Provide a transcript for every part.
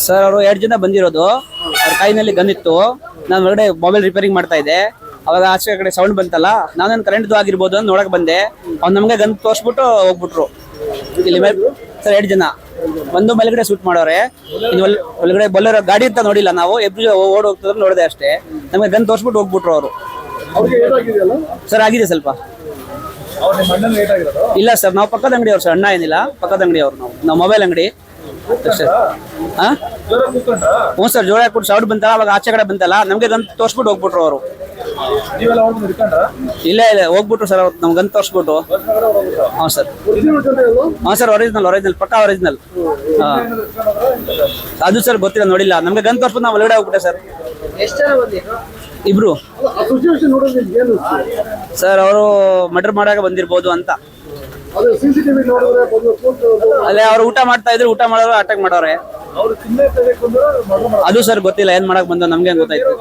Sir ಅವರು 2 ಜನ ಬಂದಿರೋದು. ಅವ್ರ ಕೈನಲ್ಲಿ ಗನ್ ಇತ್ತು. ನಾನು ಹೊರಗಡೆ ಮೊಬೈಲ್ ರಿಪೇರಿಂಗ್ ಮಾಡ್ತಾ ಇದ್ದೆ. ಅವಾಗ ಆಚೆ ಕಡೆ ಸೌಂಡ್ ಬಂತಲ್ಲ, ನಾನೇನು ಕರೆಂಟ್ದು ಆಗಿರ್ಬೋದು ಅಂತ ನೋಡಕ್ ಬಂದೆ. ಅವ್ನು ನಮಗೆ ಗನ್ ತೋರಿಸ್ಬಿಟ್ಟು ಹೋಗ್ಬಿಟ್ರು. ಇಲ್ಲಿ ಸರ್ 2 ಜನ ಒಂದು ಮೇಲ್ಗಡೆ ಶೂಟ್ ಮಾಡೋರೆ. ಇನ್ನು ಒಳಗಡೆ ಬಲ್ಲರೋ ಗಾಡಿ ಅಂತ ನೋಡಿಲ್ಲ ನಾವು. ಎಬ್ರು ಓಡ್ ಹೋಗ್ತಿದ್ರು ನೋಡಿದೆ ಅಷ್ಟೇ. ನಮಗೆ ಗನ್ ತೋರಿಸ್ಬಿಟ್ಟು ಹೋಗ್ಬಿಟ್ರು ಅವರು. ಸರ್ ಆಗಿದೆ ಸ್ವಲ್ಪ. ಇಲ್ಲ ಸರ್, ನಾವು ಪಕ್ಕದ ಅಂಗಡಿ ಅವ್ರು ಸರ್, ಅಣ್ಣ ಏನಿಲ್ಲ, ಪಕ್ಕದ ಅಂಗಡಿ ಅವ್ರು. ನಾವು ಮೊಬೈಲ್ ಅಂಗಡಿ. ಹ್ಞೂ ಸರ್, ಜೋರ ಹಾಕ್ಬಿಟ್ಟು ಸೌಂಡ್ ಬಂತಲ್ಲ, ಅವಾಗ ಆಚೆ ಕಡೆ ಬಂತಲ್ಲ, ನಮ್ಗೆ ಗನ್ ತೋರಿಸ್ಬಿಟ್ಟು ಹೋಗ್ಬಿಟ್ರು ಅವರು. ಇಲ್ಲ ಹೋಗ್ಬಿಟ್ರು ಸರ್ ಅವ್ರು, ನಮ್ಗೆ ಗನ್ ತೋರಿಸ್ಬಿಟ್ಟು. ಹಾಂ ಸರ್, ಹಾಂ ಸರ್, ಒರಿಜಿನಲ್ ಪಕ್ಕ ಒರಿಜಿನಲ್. ಅದು ಸರ್ ಗೊತ್ತಿಲ್ಲ, ನೋಡಿಲ್ಲ. ನಮ್ಗೆ ಗನ್ ತೋರಿಸ್ಬಿಟ್ಟು ನಾವು ಒಳಗಡೆ ಹೋಗ್ಬಿಟ್ಟೆ ಸರ್. ಇಬ್ರು ಸರ್, ಅವರು ಮರ್ಡರ್ ಮಾಡಾಗ ಬಂದಿರ್ಬೋದು ಅಂತ. ಅಲ್ಲೇ ಅವ್ರು ಊಟ ಮಾಡ್ತಾ ಇದ್ರು, ಊಟ ಮಾಡೋರು ಅಟ್ಯಾಕ್ ಮಾಡೋರೆ. ಅದು ಸರ್ ಗೊತ್ತಿಲ್ಲ, ಏನ್ ಮಾಡಕ್ ಬಂದ ನಮ್ಗೆ ಗೊತ್ತಾಯ್ತು.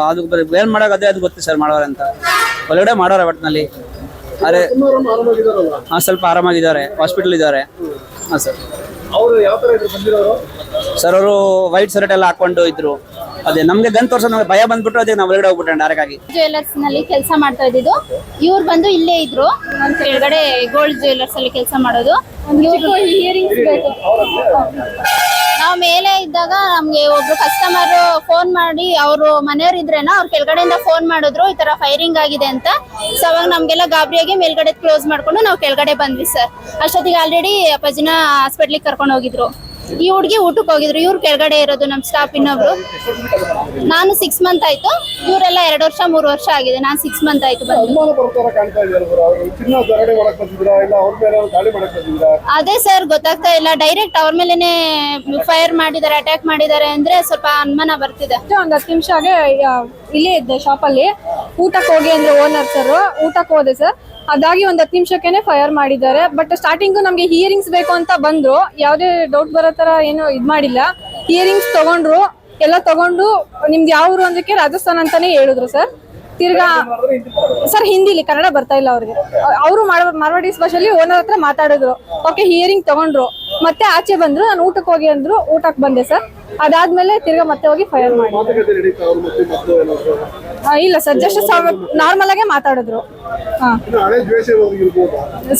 ಅದು ಏನ್ ಮಾಡಕ್ ಅದೇ ಅದು ಗೊತ್ತಿಲ್ಲ ಸರ್, ಮಾಡೋರೆ ಅಂತ. ಒಳಗಡೆ ಮಾಡೋರೆ ಒಟ್ಟಿನಲ್ಲಿ. ಅರೆ ಹಾ, ಸ್ವಲ್ಪ ಆರಾಮಾಗಿದ್ದಾರೆ, ಹಾಸ್ಪಿಟಲ್ ಇದ್ದಾರೆ. ಹಾ ಸರ್. ಸರ್ ಅವರು ವೈಟ್ ಶರ್ಟ್ ಎಲ್ಲ ಹಾಕೊಂಡು ಇದ್ರು. ಅದೇ ನಮ್ಗೆ ಗನ್ ತೋರ್ಸೋ ನಮ್ಗೆ ಭಯ ಬಂದ್ಬಿಟ್ಟು ಅದೇ ನಾವು ಒಳಗಡೆ ಹೋಗ್ಬಿಟ್ಟೆ ಡೈರೆಕ್ಟ್ ಆಗಿ. ಜ್ಯುವೆಲ್ಲರ್ಸ್ ನಲ್ಲಿ ಕೆಲಸ ಮಾಡ್ತಾ ಇದ್ದಿದ್ದು. ಇವ್ರು ಬಂದು ಇಲ್ಲೇ ಇದ್ರು, ಕೆಳಗಡೆ ಗೋಲ್ಡ್ ಜ್ಯುವೆಲ್ಲರ್ಸ್ ಅಲ್ಲಿ ಕೆಲಸ ಮಾಡೋದು. ನಾವು ಮೇಲೆ ಇದ್ದಾಗ ನಮ್ಗೆ ಒಬ್ರು ಕಸ್ಟಮರ್ ಫೋನ್ ಮಾಡಿ, ಅವರು ಮನೆಯವ್ರು ಇದ್ರೇನ, ಅವ್ರು ಕೆಳಗಡೆಯಿಂದ ಫೋನ್ ಮಾಡಿದ್ರು ಈ ತರ ಫೈರಿಂಗ್ ಆಗಿದೆ ಅಂತ. ಸೊ ಅವಾಗ ನಮ್ಗೆಲ್ಲ ಗಾಬರಿಯಾಗಿ ಮೇಲ್ಗಡೆ ಕ್ಲೋಸ್ ಮಾಡ್ಕೊಂಡು ನಾವು ಕೆಳಗಡೆ ಬಂದ್ವಿ ಸರ್. ಅಷ್ಟೊತ್ತಿಗೆ ಆಲ್ರೆಡಿ ಅಪ್ಪಾಜಿನ ಹಾಸ್ಪಿಟ್ಲಿಗೆ ಕರ್ಕೊಂಡು ಹೋಗಿದ್ರು. ಈ ಹುಡುಗಿ ಊಟಕ್ಕೆ ಹೋಗಿದ್ರು. ಇವ್ರು ಕೆಳಗಡೆ ಇರೋದು ನಮ್ ಸ್ಟಾಫ್ ಇನ್ನೊಬ್ರು. ನಾನು 6 ಮಂತ್ ಆಯ್ತು, ಇವರೆಲ್ಲ 2 ವರ್ಷ 3 ವರ್ಷ ಆಗಿದೆ. ನಾನು 6 ಮಂತ್ ಆಯ್ತು ಬಂದು. ಅದೇ ಸರ್ ಗೊತ್ತಾಗ್ತಾ ಇಲ್ಲ. ಡೈರೆಕ್ಟ್ ಅವ್ರ ಮೇಲೆನೆ ಫೈರ್ ಮಾಡಿದ್ದಾರೆ, ಅಟ್ಯಾಕ್ ಮಾಡಿದ್ದಾರೆ ಅಂದ್ರೆ ಸ್ವಲ್ಪ ಅನುಮಾನ ಬರ್ತಿದೆ. ಒಂದ್ 10 ನಿಮಿಷ ಇಲ್ಲೇ ಇದ್ದೆ ಶಾಪಲ್ಲಿ. ಊಟಕ್ಕೆ ಹೋಗಿ ಅಂದ್ರೆ ಓನರ್ ಸರ್, ಊಟಕ್ಕೆ ಹೋದೆ ಸರ್. ಅದಾಗಿ ಒಂದ್ 10 ನಿಮಿಷಕ್ಕೆ ಫೈರ್ ಮಾಡಿದ್ದಾರೆ. ಬಟ್ ಸ್ಟಾರ್ಟಿಂಗು ನಮ್ಗೆ ಹಿಯರಿಂಗ್ಸ್ ಬೇಕು ಅಂತ ಬಂದ್ರು. ಯಾವ್ದೇ ಡೌಟ್ ಬರೋ ತರ ಏನು ಇದ್ ಮಾಡಿಲ್ಲ. ಹಿಯರಿಂಗ್ಸ್ ತಗೊಂಡ್ರು, ಎಲ್ಲ ತಗೊಂಡು ನಿಮ್ದು ಯಾವ ಊರು ಅಂದಕ್ಕೆ ರಾಜಸ್ಥಾನ್ ಅಂತಾನೆ ಹೇಳಿದ್ರು ಸರ್. ತಿರ್ಗಾ ಸರ್ ಹಿಂದಿಲಿ, ಕನ್ನಡ ಬರ್ತಾ ಇಲ್ಲ ಅವ್ರಿಗೆ. ಅವರು ಮಾರ್ವಾಡೀಸ್ ಭಾಷೆಯಲ್ಲಿ ಓನರ್ ಹತ್ರ ಮಾತಾಡಿದ್ರು. ಓಕೆ, ಹಿಯರಿಂಗ್ ತಗೊಂಡ್ರು. ಮತ್ತೆ ಆಚೆ ಬಂದ್ರು. ನಾನು ಊಟಕ್ಕೆ ಹೋಗಿ ಅಂದ್ರು, ಊಟಕ್ಕೆ ಬಂದೆ ಸರ್. ಅದಾದ್ಮೇಲೆ ತಿರ್ಗಾ ಮತ್ತೆ ಹೋಗಿ ಫೈರ್ ಮಾಡಿ. ಇಲ್ಲ ಸರ್, ಜಸ್ಟ್ ನಾರ್ಮಲ್ ಆಗೇ ಮಾತಾಡಿದ್ರು. ಹಾ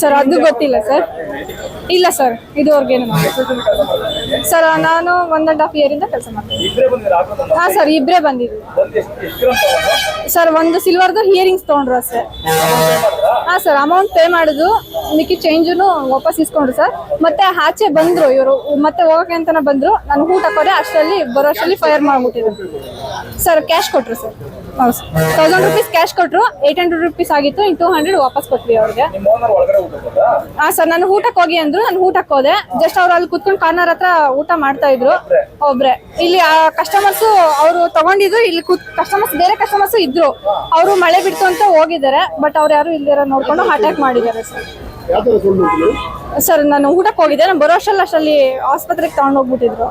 ಸರ್, ಅದು ಗೊತ್ತಿಲ್ಲ ಸರ್. ಇಲ್ಲ ಸರ್, ಇದುವರೆಗೇನು ಸರ್. ನಾನು 1.5 year ಇಂದ ಕೆಲಸ ಮಾಡ್ತೀನಿ. ಹಾ ಸರ್, ಇಬ್ರೇ ಬಂದಿದ್ವಿ ಸರ್. ಒಂದು ಸಿಲ್ವರ್ದು ಹಿಯರಿಂಗ್ಸ್ ತಗೊಂಡ್ರು ಸರ್. ಹಾ ಸರ್, ಅಮೌಂಟ್ ಪೇ ಮಾಡುದು, ಮಿಕ್ಕಿ ಚೇಂಜನ್ನು ವಾಪಸ್ ಇಸ್ಕೊಂಡ್ರು ಸರ್. ಮತ್ತೆ ಆಚೆ ಬಂದ್ರು ಇವರು, ಮತ್ತೆ ಹೋಗಕ್ಕೆ ಅಂತಾನೆ ಬಂದ್ರು. ನಾನು ಊಟಕ್ಕೆ ಹೋದೆ, ಅಷ್ಟರಲ್ಲಿ ಬರೋ ಅಷ್ಟರಲ್ಲಿ ಫೈರ್ ಮಾಡ್ಬಿಟ್ಟಿದ್ರು ಸರ್. ಕ್ಯಾಶ್ ಕೊಟ್ರು ಸರ್. ಹೌದು ಸರ್, 1000 rupees ಕ್ಯಾಶ್ ಕೊಟ್ರು. 800 rupees ಆಗಿತ್ತು, ಇನ್ನು 200 ವಾಪಸ್ ಕೊಟ್ವಿ ಅವ್ರಿಗೆ. ಹಾ ಸರ್, ನಾನು ಊಟಕ್ಕೆ ಹೋಗಿ ಅಂದ್ರು, ನಾನು ಊಟಕ್ಕೆ ಹೋದೆ. ಜಸ್ಟ್ ಅವ್ರು ಅಲ್ಲಿ ಕುತ್ಕೊಂಡು ಕಾರ್ನರ್ ಹತ್ರ ಊಟ ಮಾಡ್ತಾ ಇದ್ರು ಒಬ್ರೆ. ಇಲ್ಲಿ ಕಸ್ಟಮರ್ಸ್ ಅವರು ತಗೊಂಡಿದ್ರು. ಇಲ್ಲಿ ಕಸ್ಟಮರ್ಸ್, ಬೇರೆ ಕಸ್ಟಮರ್ಸ್ ಇದ್ರು. ಅವರು ಮಳೆ ಬಿಡ್ತು ಅಂತ ಹೋಗಿದ್ದಾರೆ. ಬಟ್ ಅವ್ರು ಯಾರು ಇಲ್ದಿರ ನೋಡ್ಕೊಂಡು ಅಟ್ಯಾಕ್ ಮಾಡಿದ್ದಾರೆ ಸರ್. ಸರ್, ನಾನು ಊಟಕ್ಕೆ ಹೋಗಿದ್ದೆ. ನಾನು ಬರೋ ಅಷ್ಟರಲ್ಲಿ ಆಸ್ಪತ್ರೆಗೆ ತಗೊಂಡು ಹೋಗ್ಬಿಟ್ಟಿದ್ರು.